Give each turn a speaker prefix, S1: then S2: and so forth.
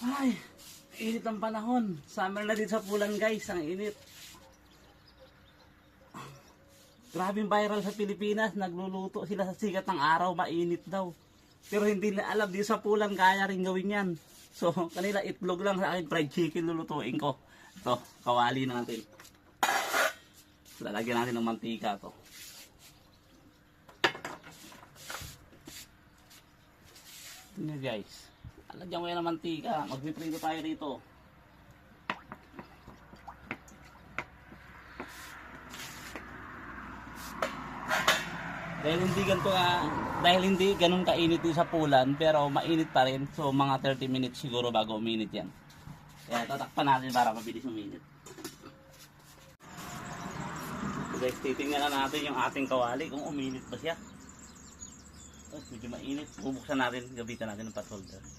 S1: Ay, init ang panahon. Summer na dito sa Pulan guys, ang init. Grabing viral sa Pilipinas, nagluluto sila sa sikat ng araw, mainit daw. Pero hindi na alam, dito sa Pulan kaya rin gawin yan. So, kanila itlog lang sa akin, fried chicken lulutuin ko. Ito, kawali natin. Lalagyan natin ng mantika to. Ito nyo guys. Lagyan mo yan ng mantika. Magpiprito tayo rito. Dahil hindi ganun kainit din sa Pulan, pero mainit pa rin. So mga 30 minutes siguro bago uminit yan. Kaya tatakpan natin para mabilis uminit. So guys, titingnan na natin yung ating kawali kung uminit ba siya. Medyo mainit. Bubuksan natin, gabitan natin ng patolder.